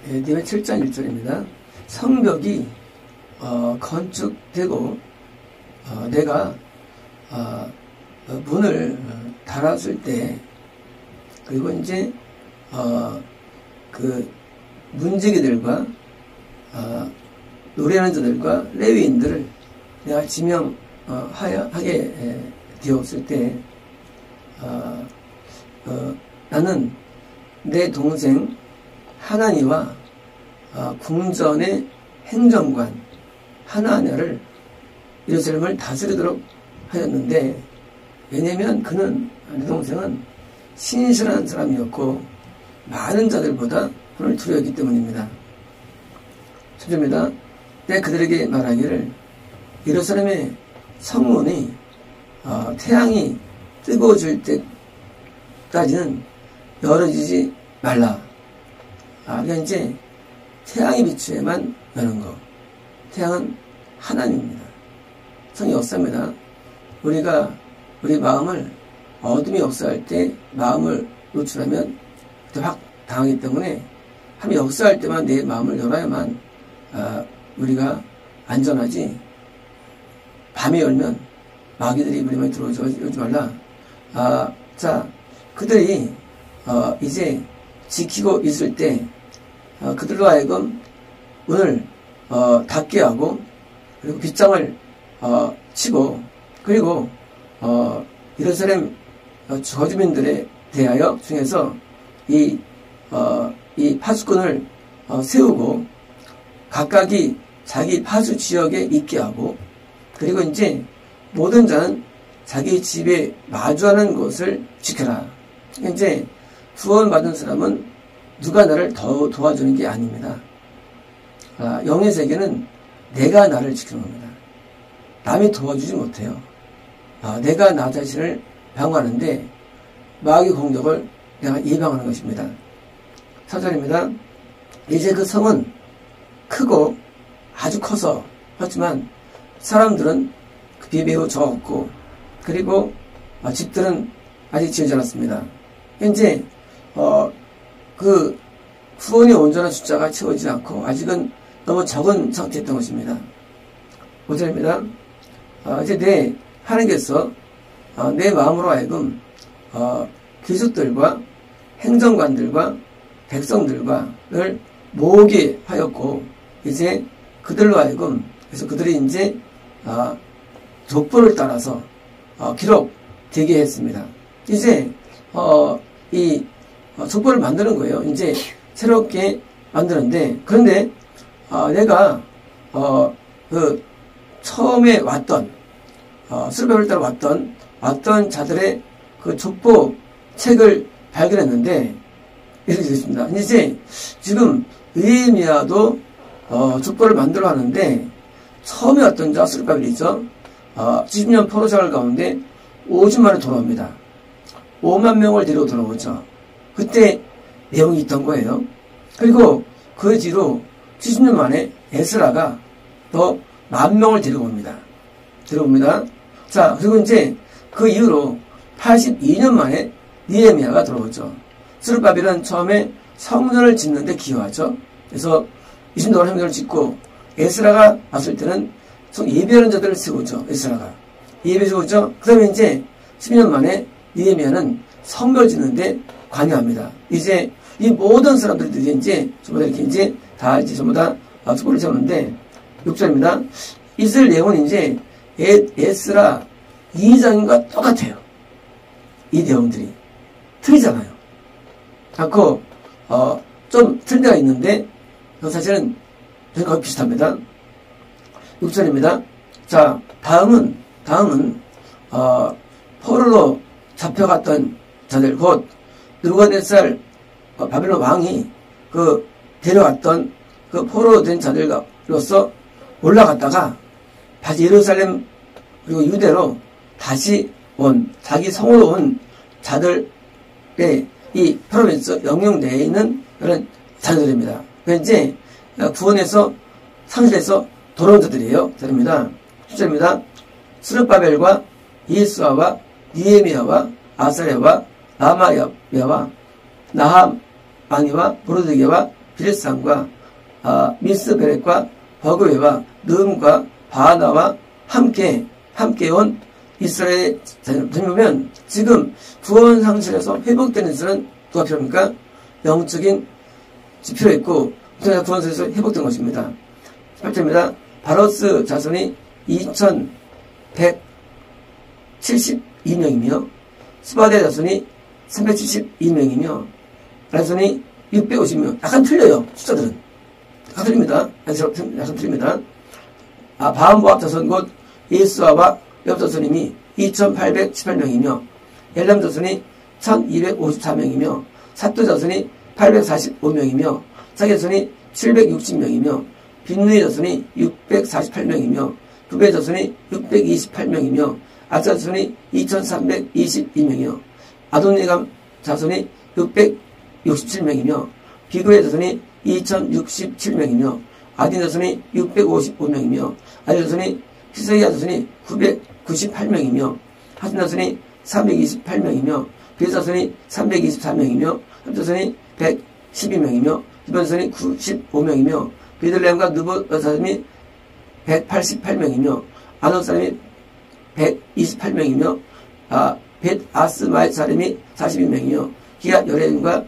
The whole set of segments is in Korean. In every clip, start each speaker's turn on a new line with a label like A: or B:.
A: 느헤미야 7장 1절입니다. 성벽이 건축되고 내가 문을 달았을 때, 그리고 이제 그 문지기들과 노래하는 자들과 레위인들을 내가 지명하게 되었을 때, 나는 내 동생 하나니와 궁전의 행정관 하나냐를 예루살렘을 다스리도록 하였는데, 왜냐하면 그는, 내 동생은 신실한 사람이었고 많은 자들보다 그를 두려웠기 때문입니다. 첫째입니다. 내가 그들에게 말하기를 예루살렘의 성문이 태양이 뜨거워질 때까지는 열어지지 말라. 그러니까 이제 태양이 비추에만 여는 거. 태양은 하나님입니다. 성이 역사입니다. 우리 마음을 어둠이 역사할 때 마음을 노출하면 그때 확 당하기 때문에 하나님 역사할 때만 내 마음을 열어야만 우리가 안전하지. 밤에 열면 마귀들이 우리 마음에 들어오지 말라. 자, 그들이 이제 지키고 있을 때 그들로 하여금 문을 닫게 하고, 그리고 빗장을 치고, 그리고 예루살렘 거주민들에 대하여 중에서 이 파수꾼을 세우고 각각이 자기 파수 지역에 있게 하고, 그리고 이제 모든 자는 자기 집에 마주하는 것을 지켜라. 이제 구원받은 사람은 누가 나를 더 도와주는 게 아닙니다. 영의 세계는 내가 나를 지키는 겁니다. 남이 도와주지 못해요. 내가 나 자신을 방어하는데 마귀의 공격을 내가 예방하는 것입니다. 4절입니다. 이제 그 성은 크고 아주 커서, 하지만 사람들은 매우 적었고, 그리고 집들은 아직 지어지지 않았습니다. 현재 그 후원의 온전한 숫자가 채워지지 않고 아직은 너무 적은 상태였던 것입니다. 5절입니다. 이제 하나님께서 내 마음으로 하여금 귀족들과 행정관들과 백성들과를 모으게 하였고, 이제 그들로 하여금, 그래서 그들이 이제 족보를 따라서 기록되게 했습니다. 이제 이 족보를 만드는 거예요. 이제 새롭게 만드는데, 그런데 내가 그 처음에 왔던 스룹바벨을 따라 왔던 자들의 그 족보 책을 발견했는데 이렇게 되겠습니다. 이제 지금 느헤미야도 족보를 만들어 하는데, 처음에 왔던 자 스룹바벨이죠. 70년 포로생활 가운데 5주 만에 돌아옵니다. 5만 명을 데리고 돌아오죠. 그때 내용이 있던 거예요. 그리고 그 뒤로 70년 만에 에스라가 또 10,000명을 데리고 옵니다. 자, 그리고 이제 그 이후로 82년 만에 느헤미야가 들어오죠. 스룹바벨은 처음에 성전을 짓는데 기여하죠. 그래서 20년 동안 성전을 짓고, 에스라가 왔을 때는 예배하는 자들을 세우죠. 에스라가 예배 세우죠. 그 다음에 이제 12년 만에 느헤미야는 성벽을 짓는데 관여합니다. 이제 이 모든 사람들이 이제 전부 다 이렇게 이제 전부 다 촛불을 세우는데, 6절입니다. 이스라엘 내용은 이제 에스라 2장과 똑같아요. 이 내용들이 틀리잖아요. 자꾸 좀 틀린 데가 있는데 사실은 거의 비슷합니다. 6절입니다. 자, 다음은 포로로 잡혀갔던 자들, 곧 느부갓네살 바벨론 왕이 그 데려왔던 그 포로로 된 자들로서 올라갔다가 다시 예루살렘 그리고 유대로 다시 자기 성으로 온 자들의 이 프로빈스 영역 내에 있는 그런 자들입니다. 이제 구원에서 상실해서 돌아온 자들이에요. 자들입니다. 10절입니다. 스룹바벨과 예수아와 느헤미야와 아사랴와 나마야와 나함아니와 모르드게와 비렛산과 미스베렛과 버그웨와 느음과 바하나와 함께 온 이스라엘 자녀들 보면 지금 구원 상실에서 회복되는 것은 누가 필요합니까? 영적인 필요했고 구원 상실에서 회복된 것입니다. 8절입니다. 바로스 자손이 2172명이며 스바데 자손이 372명이며 자손이 650명. 약간 틀려요. 숫자들은. 약간 틀립니다. 약간 틀립니다. 바한모압 자손 곧 예수아와 엽 자손이 2818명이며 엘람 자손이 1254명이며 사또 자손이 845명이며 사기 자손이 760명이며 빈누이 자손이 648명이며 부베 자손이 628명이며 아차 자손이 2322명이며 아도니감 자손이 667명이며 비그의 자손이 2067명이며 아딘 자손이 655명이며 아디 자손이 히스기야 자손이 998명이며 하신 자손이 328명이며 비의 자손이 324명이며 합 자손이 112명이며 기본 자손이 95명이며 베들레헴과 느보 자손이 188명이며 아논 사람이 128명이며 벳 아스마의 사람이 42명이며 기앗 여레인과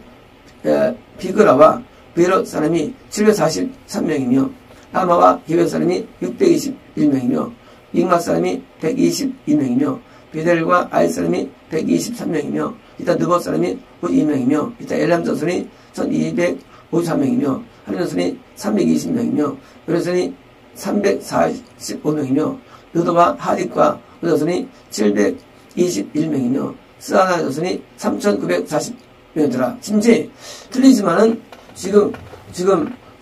A: 비그라와 베롯 사람이 743명이며 아마와 기벳 사람이 621명이며 믹맛 사람이 122명이며 베델과 아이 사람이 123명이며 이따 느보 사람이 52명이며 이따 엘람 자손이 1253명이며 하늘 자손이 320명이며 요레선이 345명이며 느도와 하딕과 자손이 721명이며 스아나 자손이 3940명이더라. 심지어 틀리지만은 지금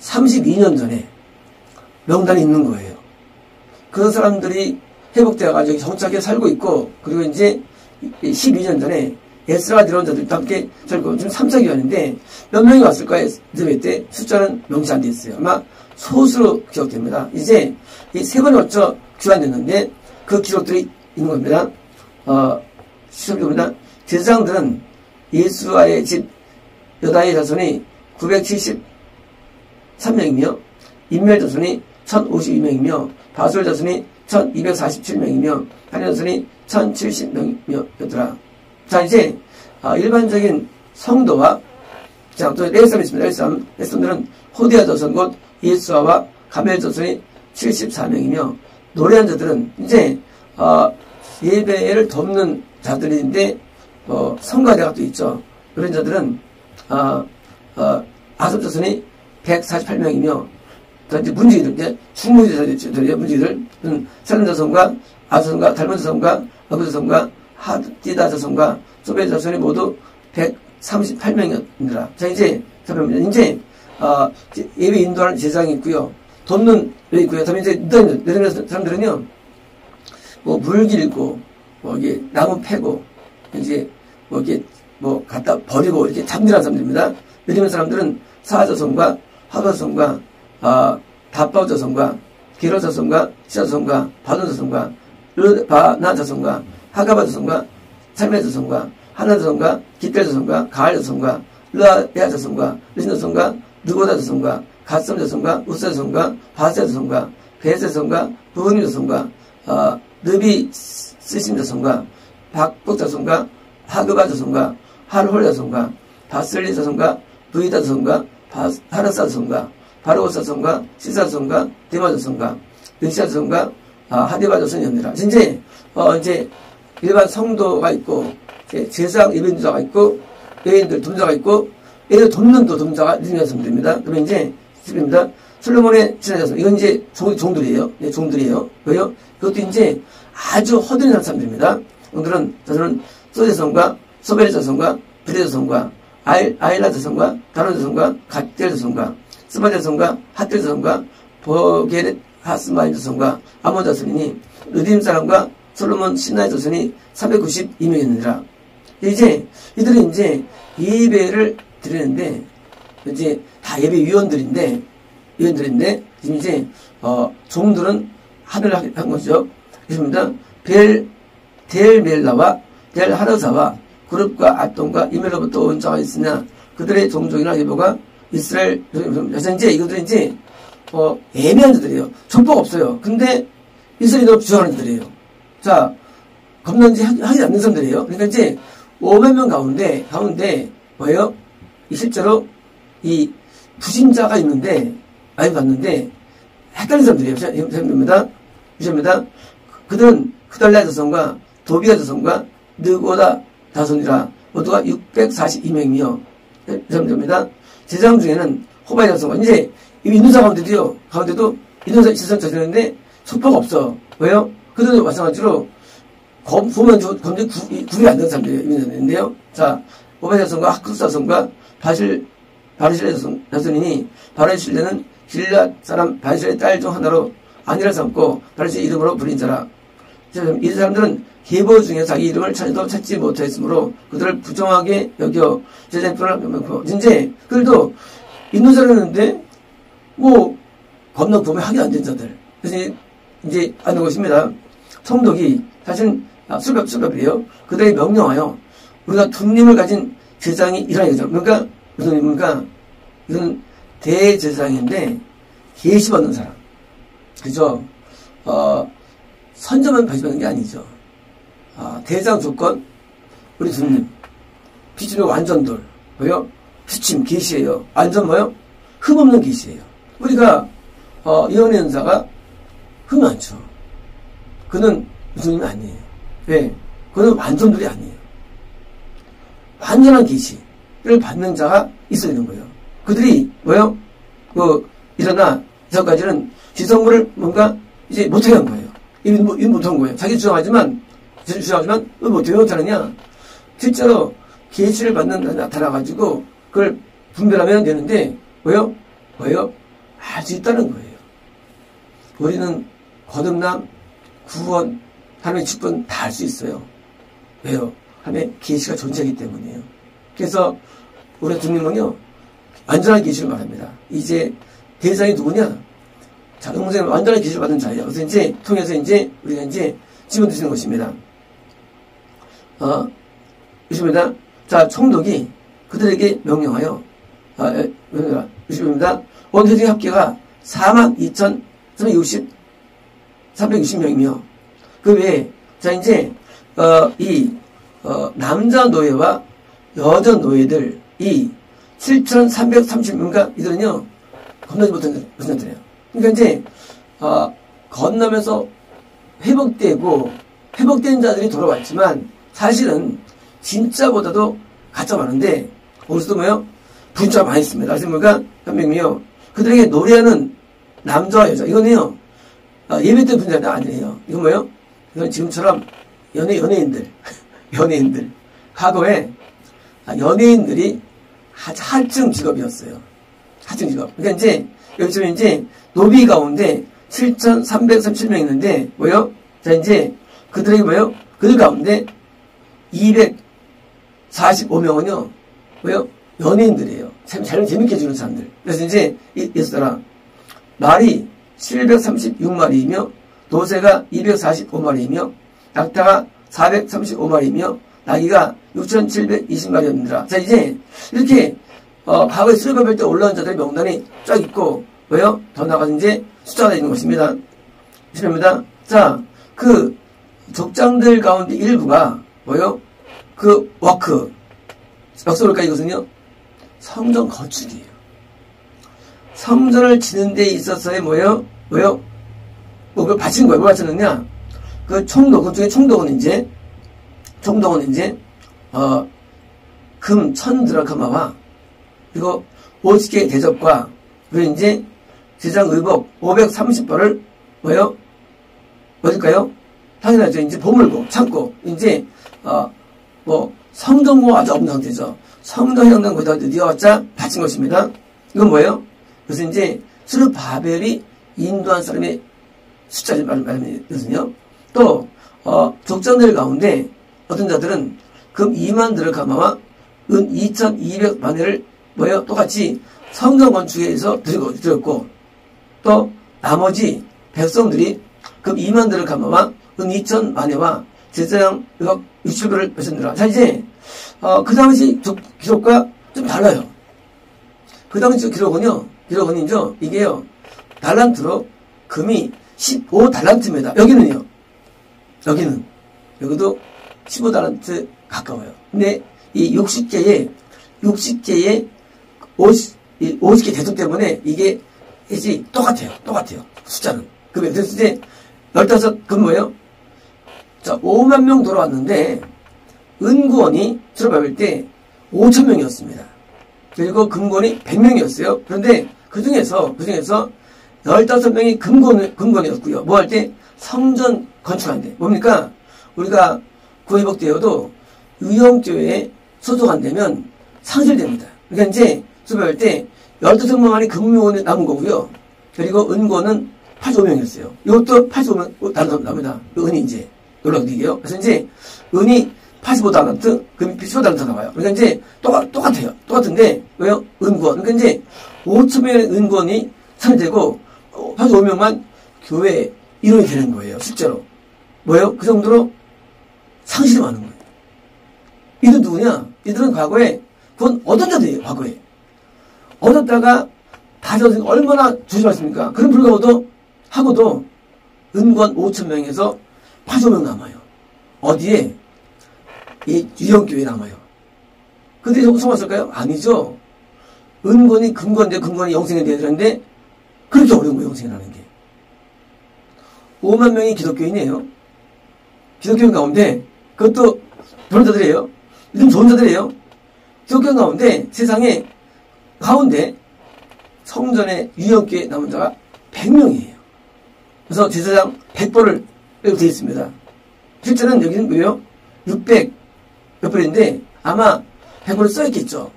A: 32년 전에 명단이 있는 거예요. 그런 사람들이 회복되어가지고 정착해 살고 있고, 그리고 이제 12년 전에 에스라가 들어온 자들도 함께 살고, 지금 3, 4기간인데 몇 명이 왔을까요? 때 숫자는 명시 안 돼 있어요. 아마 소수로 기억됩니다. 이제 이 세 번에 걸쳐 귀환됐는데 그 기록들이 있는 겁니다. 시험입니다. 제사장들은 예수와의 집 여다의 자손이 973명이며 인멜 자손이 1052명이며 바솔 자손이 1247명이며 하늘 자손이 1070명이었더라. 자, 이제 일반적인 성도와 자, 또 레삼이 있습니다. 레삼들은 호디아 자손 곧 예수아와 가멜 자손이 74명이며 노래한 자들은 이제 예배를 돕는 자들인데 성가대가 또 있죠. 이런 자들은 아섭 자손이 148명이며 또 이제 문지기들, 이제 중문지기들이요. 문지기들 살렘 자손과 아손과 달몬 자손과 아부 자손과 하디다 자손과 소베 자손이 모두 138명이었느라. 자, 이제 잠깐만요. 이제 예배 인도하는 제사장이 있고요. 돕는 데 있고요. 다음에 이제 내려는 사람들은요, 물 길고, 이게 나무 패고, 이제 이게 갖다 버리고 이렇게 잠들한 사람들입니다. 내리는 사람들은 사자손과 하가손과 다바자손과 게로자손과 시자손과 바돈자손과 르바나자손과 하가바자손과 살메자손과 하나자손과 기텔자손과 가알자손과 르아야자손과 르신자손과 느고다자손과 갓섬자손과 우사자손과 바세자손과 베세자손과 부흥자손과 느비 쓰심자손과 박복자손과 하그바자손과 할홀자손과 바슬리자손과 부이다자손과 하라사자손과 바로오사손과 시사손과 데마자손과 르시아자손과 하디바자손이었느라. 이제 일반 성도가 있고 제사장 예배인자가 있고 여인들 돕자가 있고 얘를 돕는 또 돕자가 있습니다. 그러면 이제 입니다. 솔로몬의 신하자손, 이건 이제 종들이에요. 네, 종들이에요. 왜요? 그것도 이제 아주 허드렛한 사람들입니다. 오늘은 자손은 소제손과 소베르 자손과 브레 자손과 아일라 자손과 다론 자손과 갓델 자손과 스마 자손과 핫델 자손과 보게렛 하스마임 자손과 아몬 자손이니 르딤 사람과 솔로몬 신하의 자손이 392명이었느니라. 이제 이들은 이제 예배를 드리는데 이제 다 예배 위원들인데 지금 이제 종들은 하늘을 한 거죠. 그렇습니다. 델멜라와 델하르사와 그룹과 아똥과 이멜로부터 온 자가 있으나 그들의 종족이나 예보가 이스라엘 여전제 이것들은 이제 애매한 자들이에요. 족보가 없어요. 근데 이스라엘도 주장하는 자들이에요. 자, 겁난지 하지 않는 사람들이에요. 그러니까 이제 5만 명 가운데 뭐예요? 실제로 이 부신자가 있는데 많이 봤는데 헷갈린 사람들이에요. 유시입니다. 그들은 그달라의 자손과 도비의 자손과 느고다 자손이라 모두가 642명이며 유시입니다. 제사장 중에는 호바의 자손과 이제 인도사 가운데도 인도사 지선 자손인데 속도가 없어. 왜요? 그들도 마찬가지로 보면 검증 구분이 안 되는 사람들이 있는데요. 자, 오바의 자손과 하크스 자손과 바르실의 자손이니 바르실레는 길앗 사람 바르실의 딸 중 하나로 아니라 삼고 바르실의 이름으로 불린 자라. 이 사람들은 계보 중에 자기 이름을 찾지 못했으므로 그들을 부정하게 여겨 제자편을 이제 그들도 인도자라는데 뭐 겁나 구분하기 안 된 자들. 그래서 이제 아는 것입니다. 성독이 사실 술밥이에요. 그들에게 명령하여 우리가 둔님을 가진 제사장이 일하는 거죠. 그러니까 무슨 의미입니까? 이건 대제사장인데 계시 받는 사람. 그죠? 선점만 받는 게 아니죠. 대장 조건 우리 둔님 비주는 완전돌 뭐요? 수침 계시예요. 완전 뭐요? 흠 없는 계시예요. 우리가 이혼의 연사가 흠 많죠. 그는 무슨 의미 아니에요. 왜? 그는 완전돌이 아니에요. 완전한 계시를 받는 자가 있어야 되는 거예요. 그들이 뭐요? 일어나 저까지는 지성물을 뭔가 이제 못하게 한 거예요. 이미 못한 거예요. 자기 주장하지만 왜 못하느냐? 실제로 계시를 받는 데 나타나가지고 그걸 분별하면 되는데 뭐요? 알 수 있다는 거예요. 우리는 거듭남, 구원, 하나님의 축복은 다 알 수 있어요. 왜요? 하나님의 계시가 존재하기 때문이에요. 그래서 우리 주님은요 완전한 계시를 말합니다. 이제 대상이 누구냐? 자, 응생은 완전한 계시를 받은 자예요. 그래서 이제 통해서 이제 우리가 이제 집어 드시는 것입니다. 유시입니다. 자, 총독이 그들에게 명령하여 유시입니다. 온 회중의 합계가 42,360명이며 그 외에 자 이제 남자 노예와 여자 노예들 이 7,330명인가 이들은요 건너지 못한 자들이에요. 그러니까 이제 건너면서 회복된 자들이 돌아왔지만 사실은 진짜보다도 가짜 많은데 거기서도 뭐요? 분자가 많이 있습니다. 그래서 뭐가 현명이요. 그들에게 노래하는 남자와 여자 이거는요 예배 때 분자가 아니에요. 이건 뭐요? 이건 지금처럼 연예인들 과거에 연예인들이 하층 직업이었어요. 하층 직업. 그러니까 이제 여기서 이제 노비 가운데 7,337명 있는데 뭐요? 자 이제 그들에게 뭐요? 그들 가운데 245명은요 뭐요? 연예인들이에요. 재밌게 해주는 사람들. 그래서 이제 있어라. 말이 736마리이며 도새가 245마리이며 낙타가 435마리이며 나귀가 6,720마리였느니라. 자 이제 이렇게 과거에 수레바벨 때 올라온 자들의 명단이 쫙 있고 뭐요? 더 나가서 이제 숫자가 있는 것입니다. 실입니다. 자, 그 족장들 가운데 일부가 뭐요? 그 워크 역설일까 이것은요? 성전 건축이에요. 성전을 지는 데 있어서의 뭐요? 그걸 바치는 거예요. 뭘 바쳤느냐? 그 총독, 그중에 총독은 이제 금 1,000드라크마와 그리고 50개의 대접과 그리고 이제 제장 의복 530벌을 뭐요? 어딜까요? 당연하죠. 이제 보물고 창고 이제 성전고 아주 없는 상태죠. 성전 해당된 거기다 뛰어왔자 바친 것입니다. 이건 뭐예요? 그래서 이제 스룹바벨이 인도한 사람의 숫자를 말하거든요. 또 족장들 가운데 어떤 자들은 금 2만 드라크마와 은 2,200마네를 뭐예요? 똑같이 성전 건축에서 드렸고 또 나머지 백성들이 금 2만 드라크마와 은 2,000마네와 제사장 60불을 뺏었느라. 자 이제 그 당시 기록과 좀 달라요. 그 당시 기록은이죠. 이게요. 달란트로 금이 15달란트입니다. 여기도 15달란트 가까워요. 근데 이 60개의 50개 대속 때문에 이게 똑같아요. 숫자는. 그러면 그래서 이제 15금 뭐예요? 자, 5만 명 돌아왔는데 은구원이 졸업할 때 5천 명이었습니다. 그리고 금권이 100명이었어요. 그런데 그 중에서 15명이 금권이었고요. 뭐 할 때? 성전 건축하는데. 뭡니까? 우리가 구회복되어도 유형교회에 소속안 되면 상실됩니다. 그러니까 이제 수배할 때 15명만이 금요원에 남은 거고요. 그리고 은권은 85명이었어요. 이것도 85명 다른 나옵니다. 은이 이제 놀라운데요. 그래서 이제 은이 85달란트, 금이 15달란트 나와요. 그러니까 이제 똑같아요. 똑같은데 왜요? 은권. 그러니까 이제 5천명의 은권이 상실되고 85명만 교회 인원이 되는 거예요. 실제로. 뭐예요? 그 정도로 상실이 많은 거예요. 이들은 누구냐? 이들은 과거에 그건 얻은 자들이에요. 과거에. 얻었다가 다시 얻으니까 얼마나 조심하십니까? 그런 불구하고도 은권 5천명에서 85명 남아요. 어디에? 이 유형교회에 남아요. 근데 성공했을까요? 아니죠. 은권이 금권인데 금권이 영생이 돼야 되는데 그렇게 어려운 거예요. 영생이라는 게. 5만 명이 기독교인이에요. 기독교인 가운데 그것도 변호자들이에요. 요즘 좋은 자들이에요. 기독교인 가운데 세상에 가운데 성전의 유형교회 남은 자가 100명이에요. 그래서 제사장 100벌을 빼고 되어 있습니다. 실제는 여기는 뭐예요? 600 몇 벌인데 아마 100벌을 써있겠죠.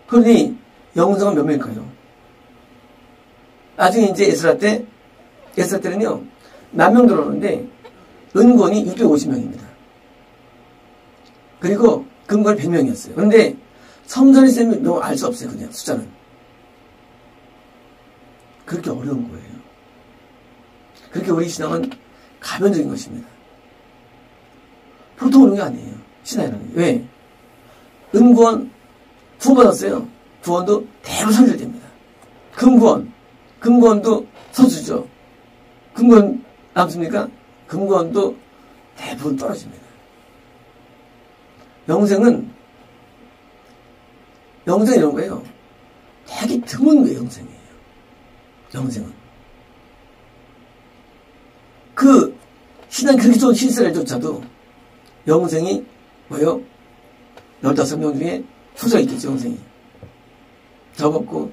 A: 그러니 영성은 몇 명일까요? 나중에 이제 에스라 때는요, 만 명 들어오는데, 은권이 650명입니다. 그리고 금권이 100명이었어요. 그런데 성전에 쓰면 너 알 수 없어요, 그냥 숫자는. 그렇게 어려운 거예요. 그렇게 우리 신앙은 가변적인 것입니다. 보통 어려운 게 아니에요. 신앙이라는 게. 왜? 은권, 구원받았어요. 구원도 대부분 상실됩니다. 금권도 서주죠. 금권 남습니까? 금권도 대부분 떨어집니다. 영생은 이런 거예요. 되게 드문 거예요, 영생이에요. 영생은. 그, 신앙 그렇게 좋은 신세를조차도 영생이 뭐예요? 15명 중에 수저 있겠죠, 영생이. 적었고.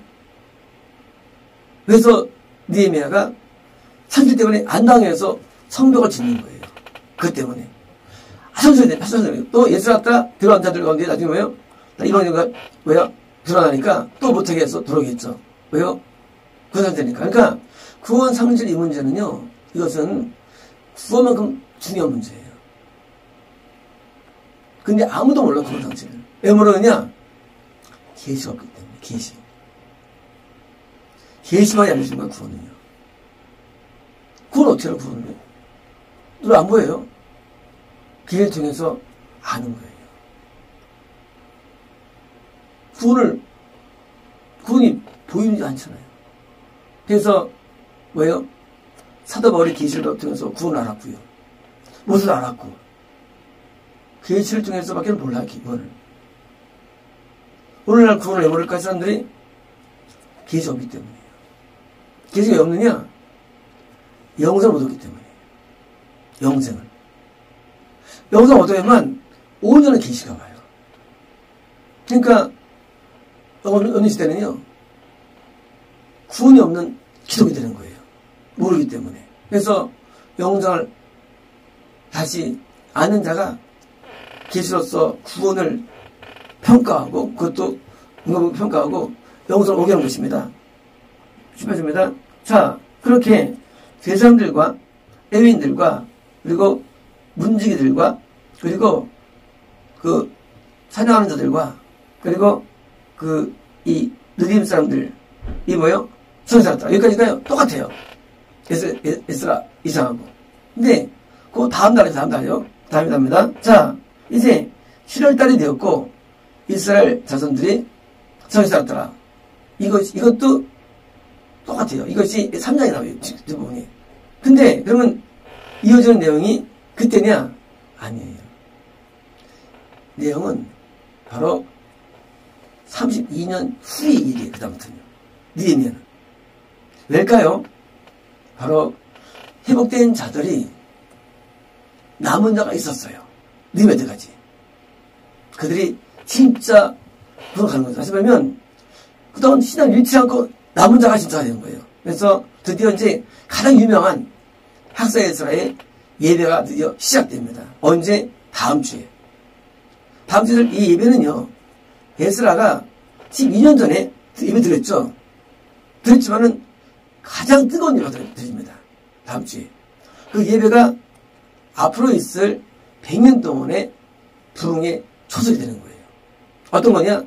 A: 그래서 느헤미야가 상실 때문에 안 당해서 성벽을 짓는 거예요. 그 때문에. 하소연돼. 또 예수라다 들어간 자들 가운데 나중에 뭐예요? 이런 이유가 왜요? 드러나니까 또 못하게 해서 들어오겠죠. 왜요? 구원 상태니까. 그러니까 구원 상실 이 문제는요. 이것은 구원만큼 중요한 문제예요. 근데 아무도 몰라 구원 상실을. 왜 모르느냐? 계시가 없기 때문에. 계시만이 알려주는 거야 구원은요. 구원 어떻게 알아 구원을? 눈 안 보여요. 기회를 통해서 아는 거예요. 구원이 보이지 않잖아요. 그래서 뭐예요? 사도 바울이 계시를 통해서 구원을 알았고요. 무엇을 알았고 계시를 통해서밖에 몰라요. 구원을. 오늘날 구원을 왜 모를까 사람들이 계시 없기 때문이에요. 계시가 왜 없느냐? 영생을 못 얻기 때문이에요. 영생을 얻어야만 온전한 계시가 와요. 그러니까 어느 시대는요 구원이 없는 기독이 되는 거예요. 모르기 때문에. 그래서 영생을 다시 아는 자가 계시로서 구원을 평가하고 그것도 평가하고 영생을 오게 하는 것입니다. 줍니다. 자, 그렇게 제사장들과 레위인들과 그리고 문지기들과 그리고 그 사냥하는 자들과 그리고 이 느림 사람들 이 뭐요? 성사였다. 여기까지가요 똑같아요. 에스라 이상하고. 근데 그 다음 달이요. 다음이 답니다. 자, 이제 7월달이 되었고 이스라엘 자손들이 성에 살았더라. 이것도 똑같아요. 이것이 3장에 나와요. 부분이. 근데 그러면 이어지는 내용이 그때냐? 아니에요. 내용은 바로 32년 후의 일이에요. 그 다음부터는요. 느헤미야는. 왜일까요? 바로 회복된 자들이 남은 자가 있었어요. 느헤미야 때까지. 그들이 진짜 부족하는 거죠. 다시 말하면 그동안 신앙 잃지 않고 남은 자가 진짜가 되는 거예요. 그래서 드디어 이제 가장 유명한 학사 에스라의 예배가 드디어 시작됩니다. 언제? 다음 주에. 다음 주에 이 예배는요, 에스라가 12년 전에 예배 드렸죠. 드렸지만은 가장 뜨거운 예배가 드립니다. 다음 주에. 그 예배가 앞으로 있을 100년 동안의 부흥의 초석이 되는 거예요. 어떤 거냐?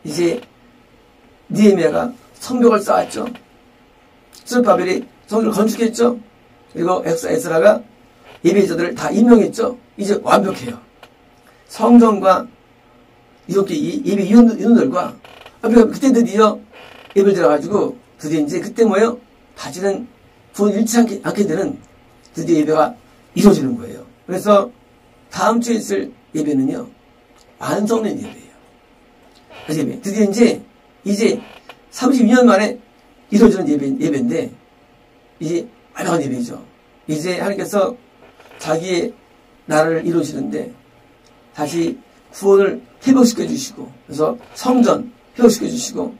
A: 이제 느헤미야가 성벽을 쌓았죠. 스룹바벨이 성벽을 건축했죠. 그리고 에스라가 예배자들을 다 임명했죠. 이제 완벽해요. 성전과 이렇게 예배 인원들과 그때 드디어 예배를 들어가지고 드디어 이제 그때 뭐예요? 다시는 구원 잃지 않게 되는 드디어 예배가 이루어지는 거예요. 그래서 다음 주에 있을 예배는요, 완성된 예배예요. 그래서 예배. 드디어 이제 32년 만에 이루어지는 예배인데, 이제 완벽한 예배죠. 이제 하나님께서 자기의 나라를 이루시는데 다시 구원을 회복시켜 주시고, 그래서 성전 회복시켜 주시고,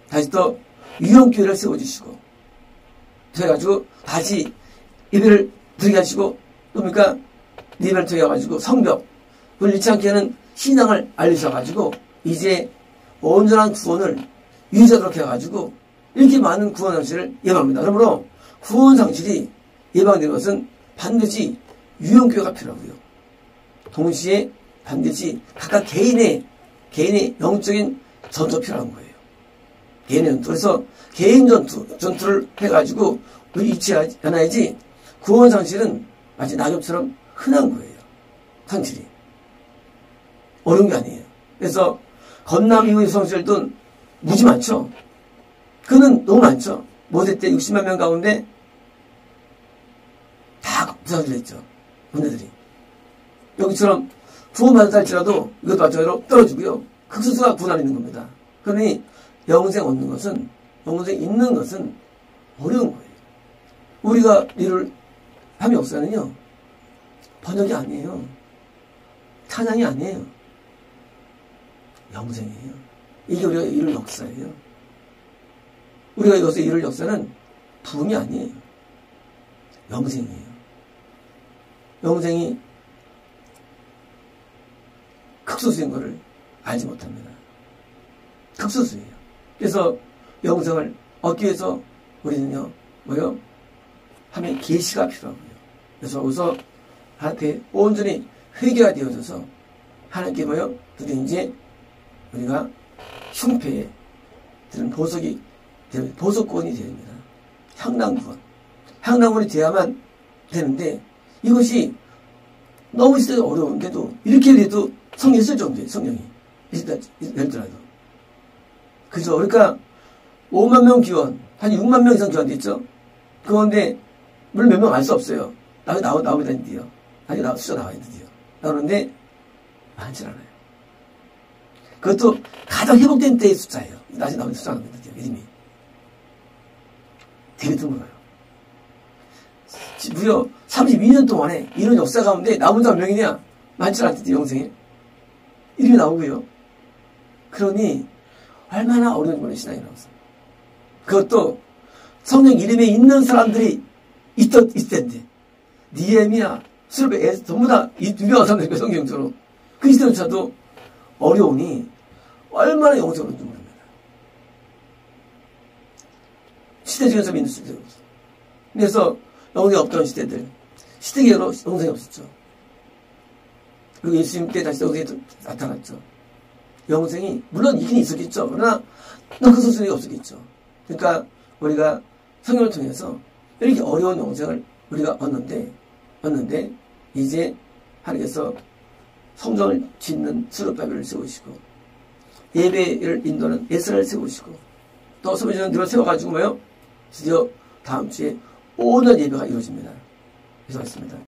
A: 다시 또 유형교회를 세워주시고, 그래가지고 다시 예배를 드리게 하시고, 그러니까 예배를 통해 가지고 성벽, 그걸 잃지 않게 하는 신앙을 알리셔가지고 이제 온전한 구원을 유지하도록 해가지고 이렇게 많은 구원 상실을 예방합니다. 그러므로 구원 상실이 예방되는 것은 반드시 유형교회가 필요하고요. 동시에 반드시 각각 개인의 영적인 전투가 필요한 거예요. 개인의 전투. 그래서 개인 전투를 해가지고 유치해놔야지 구원 상실은 마치 낙엽처럼 흔한 거예요. 상실이. 어려운 게 아니에요. 그래서 건남 이후의 성실도 무지 많죠. 그는 너무 많죠. 모세 때 60만 명 가운데 다 부상질했죠. 군대들이. 여기처럼 구원받았다 할지라도 이것도 마찬가지로 떨어지고요. 극소수가 구원을 있는 겁니다. 그러니 영생 얻는 것은, 영생 있는 것은 어려운 거예요. 우리가 이룰 함의 역사는요, 번역이 아니에요. 찬양이 아니에요. 영생이에요. 이게 우리가 이룰 역사예요. 우리가 여기서 이룰 역사는 부흥이 아니에요. 영생이에요. 영생이 극소수인 것을 알지 못합니다. 극소수예요. 그래서 영생을 얻기 위해서 우리는요, 함의 계시가 필요하고요. 그래서 여기서 하나님께 온전히 회개가 되어져서 하나님께 드디어 이제 우리가 흉패에 드는 보석권이 됩니다. 향락구원. 향락구원이 돼야만 되는데 이것이 너무 진짜 어려운데도 이렇게 해도 성령이 쓸 정도예요. 성령이. 열더라도. 그죠? 그러니까 5만 명 기원, 한 6만 명 이상 기원됐죠? 그런데 물론 몇 명 알 수 없어요. 나오게 되는데요. 아니, 숫자 나와야 되는데요. 나오는데 많지 않아요. 그것도 가장 회복된 때의 숫자예요. 다시 나오는 숫자가 나옵니다. 이름이. 되게 드물어요. 무려 32년 동안에 이런 역사 가운데 남은 자 몇 명이냐? 많지 않던데, 영생에. 이름이 나오고요. 그러니 얼마나 어려운 거는 신앙이 나왔어요. 그것도 성령 이름에 있는 사람들이 있을 텐데, 느헤미야, 스룹바벨 전부 다 유명한 사람들이 성경적으로 그 시대조차도 어려우니 얼마나 영적으로 어려운지 모릅니다. 시대 중에서 믿는 시대가 없어요. 그래서 영생이 없던 시대들, 시대계로 영생이 없었죠. 그리고 예수님 때 다시 영생이 나타났죠. 영생이 물론 있긴 있었겠죠. 그러나 그 소설이 없었겠죠. 그러니까 우리가 성경을 통해서 이렇게 어려운 영생을 우리가 얻는데 이제 하나님께서 성전을 짓는 스룹바벨을 세우시고 예배를 인도하는 예선을 세우시고 또 소비전들을 세워가지고 드디어 다음 주에 오늘 예배가 이루어집니다. 이상했습니다.